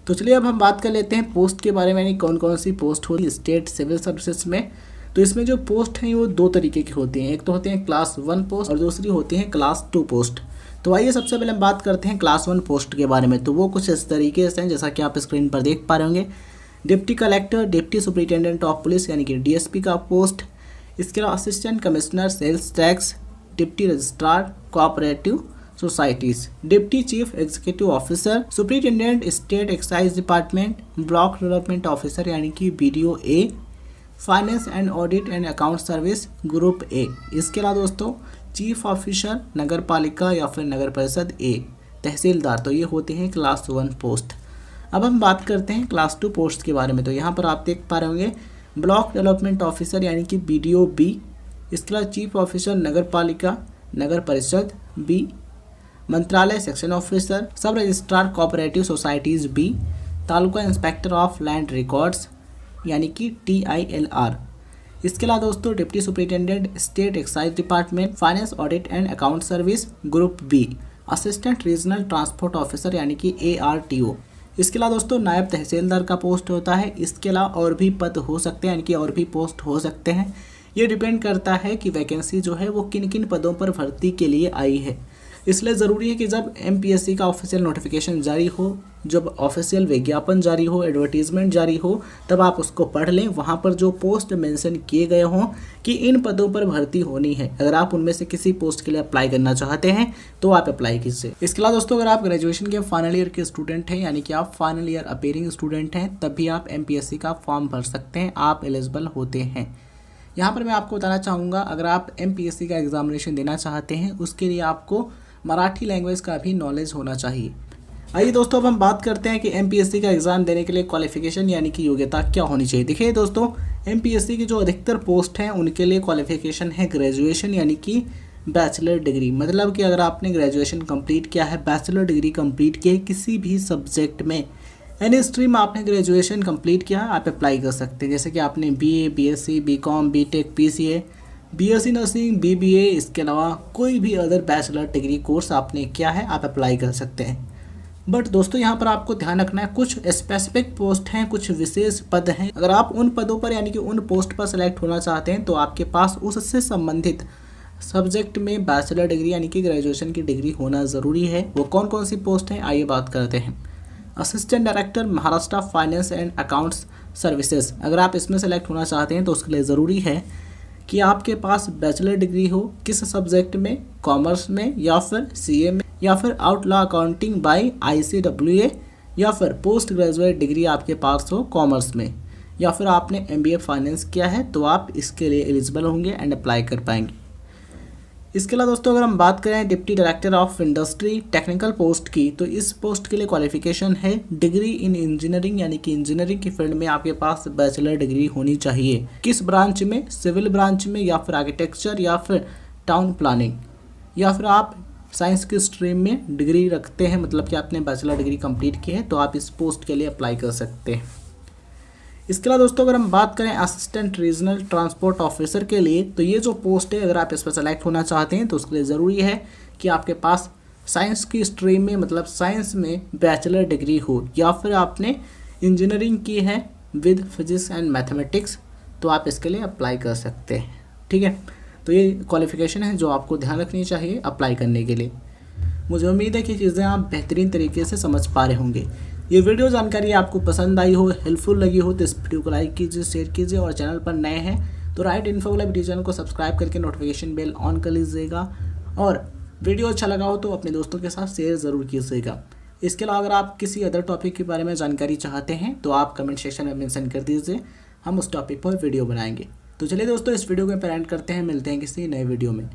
तो चलिए अब हम बात कर लेते हैं पोस्ट के बारे में, यानी कौन कौन सी पोस्ट होती है स्टेट सिविल सर्विसेज में। तो इसमें जो पोस्ट हैं वो दो तरीके की होती हैं, एक तो होते हैं क्लास 1 पोस्ट और दूसरी होती है क्लास 2 पोस्ट। तो आइए सबसे पहले हम बात करते हैं क्लास 1 पोस्ट के बारे में। तो वो कुछ इस तरीके से हैं जैसा कि आप स्क्रीन पर देख पा रहे होंगे। Deputy collector, deputy superintendent of police यानी कि डीएसपी का पोस्ट, इसके अलावा assistant commissioner sales tax, deputy registrar cooperative societies, deputy chief executive officer, superintendent state excise department, block development officer यानी कि BDO A, finance and audit and account service group A। इसके अलावा दोस्तों chief officer नगर पालिका या फिर नगर परिषद A, तहसीलदार। तो ये होते हैं क्लास 1 पोस्ट। अब हम बात करते हैं क्लास 2 पोस्ट के बारे में। तो यहाँ पर आप देख पा रहे होंगे ब्लॉक डेवलपमेंट ऑफिसर यानी कि BDO B, इसके अलावा चीफ ऑफिसर नगर पालिका नगर परिषद B, मंत्रालय सेक्शन ऑफिसर, सब registrar cooperative societies B, taluka inspector of land records यानी कि TILR। इसके अलावा दोस्तों deputy superintendent state excise department, finance audit and account service group B, assistant regional transport officer यानी कि ARTO। इसके अलावा दोस्तों नायब तहसीलदार का पोस्ट होता है। इसके अलावा और भी पद हो सकते हैं यानी कि और भी पोस्ट हो सकते हैं। ये डिपेंड करता है कि वैकेंसी जो है वो किन किन पदों पर भर्ती के लिए आई है। इसलिए ज़रूरी है कि जब MPSC का ऑफिशियल नोटिफिकेशन जारी हो, जब ऑफिशियल विज्ञापन जारी हो, एडवर्टीजमेंट जारी हो, तब आप उसको पढ़ लें। वहाँ पर जो पोस्ट मेंशन किए गए हों कि इन पदों पर भर्ती होनी है, अगर आप उनमें से किसी पोस्ट के लिए अप्लाई करना चाहते हैं तो आप अप्लाई कीजिए। इसके अलावा दोस्तों अगर आप ग्रेजुएशन के फाइनल ईयर के स्टूडेंट हैं यानी कि आप फाइनल ईयर अपीयरिंग स्टूडेंट हैं, तब भी आप MPSC का फॉर्म भर सकते हैं, आप एलिजिबल होते हैं। यहाँ पर मैं आपको बताना चाहूँगा अगर आप MPSC का एग्जामिनेशन देना चाहते हैं उसके लिए आपको मराठी लैंग्वेज का भी नॉलेज होना चाहिए। आइए दोस्तों अब हम बात करते हैं कि MPSC का एग्ज़ाम देने के लिए क्वालिफिकेशन यानी कि योग्यता क्या होनी चाहिए। देखिए दोस्तों MPSC की जो अधिकतर पोस्ट हैं उनके लिए क्वालिफिकेशन है ग्रेजुएशन यानी कि बैचलर डिग्री। मतलब कि अगर आपने ग्रेजुएशन कंप्लीट किया है, बैचलर डिग्री कंप्लीट की है किसी भी सब्जेक्ट में, एनी स्ट्रीम आपने ग्रेजुएशन कंप्लीट किया है, आप अप्लाई कर सकते हैं। जैसे कि आपने BA, BSc, BCom, BTech, PCA, BSc nursing, BBA, इसके अलावा कोई भी अदर बैचलर डिग्री कोर्स आपने किया है, आप अप्लाई कर सकते हैं। बट दोस्तों यहाँ पर आपको ध्यान रखना है कुछ स्पेसिफिक पोस्ट हैं, कुछ विशेष पद हैं। अगर आप उन पदों पर यानी कि उन पोस्ट पर सेलेक्ट होना चाहते हैं तो आपके पास उससे संबंधित सब्जेक्ट में बैचलर डिग्री यानी कि ग्रेजुएशन की डिग्री होना ज़रूरी है। वो कौन कौन सी पोस्ट हैं आइए बात करते हैं। Assistant director Maharashtra finance and accounts services, अगर आप इसमें सेलेक्ट होना चाहते हैं तो उसके लिए ज़रूरी है कि आपके पास बैचलर डिग्री हो किस सब्जेक्ट में, कॉमर्स में या फिर CA में या फिर आउटलॉ अकाउंटिंग बाय ICWA, या फिर पोस्ट ग्रेजुएट डिग्री आपके पास हो कॉमर्स में, या फिर आपने MBA फाइनेंस किया है तो आप इसके लिए एलिजिबल होंगे एंड अप्लाई कर पाएंगे। इसके अलावा दोस्तों अगर हम बात करें deputy director of industry technical post की, तो इस पोस्ट के लिए क्वालिफिकेशन है डिग्री इन इंजीनियरिंग यानी कि इंजीनियरिंग की फील्ड में आपके पास बैचलर डिग्री होनी चाहिए। किस ब्रांच में, सिविल ब्रांच में या फिर आर्किटेक्चर या फिर टाउन प्लानिंग, या फिर आप साइंस की स्ट्रीम में डिग्री रखते हैं, मतलब कि आपने बैचलर डिग्री कंप्लीट की है, तो आप इस पोस्ट के लिए अप्लाई कर सकते हैं। इसके अलावा दोस्तों अगर हम बात करें असिस्टेंट रीजनल ट्रांसपोर्ट ऑफिसर के लिए, तो ये जो पोस्ट है अगर आप इस पर सेलेक्ट होना चाहते हैं तो उसके लिए ज़रूरी है कि आपके पास साइंस की स्ट्रीम में, मतलब साइंस में बैचलर डिग्री हो, या फिर आपने इंजीनियरिंग की है विद फिजिक्स एंड मैथमेटिक्स, तो आप इसके लिए अप्लाई कर सकते हैं। ठीक है, तो ये क्वालिफिकेशन है जो आपको ध्यान रखनी चाहिए अप्लाई करने के लिए। मुझे उम्मीद है कि चीज़ें आप बेहतरीन तरीके से समझ पा रहे होंगे। ये वीडियो जानकारी आपको पसंद आई हो, हेल्पफुल लगी हो तो इस वीडियो को लाइक कीजिए, शेयर कीजिए, और चैनल पर नए हैं तो राइट इन्फो वाला वीडियो चैनल को सब्सक्राइब करके नोटिफिकेशन बेल ऑन कर लीजिएगा, और वीडियो अच्छा लगा हो तो अपने दोस्तों के साथ शेयर ज़रूर कीजिएगा। इसके अलावा अगर आप किसी अदर टॉपिक के बारे में जानकारी चाहते हैं तो आप कमेंट सेक्शन में मेंशन कर दीजिए, हम उस टॉपिक पर वीडियो बनाएंगे। तो चलिए दोस्तों इस वीडियो को पेरेंट करते हैं, मिलते हैं किसी नए वीडियो में।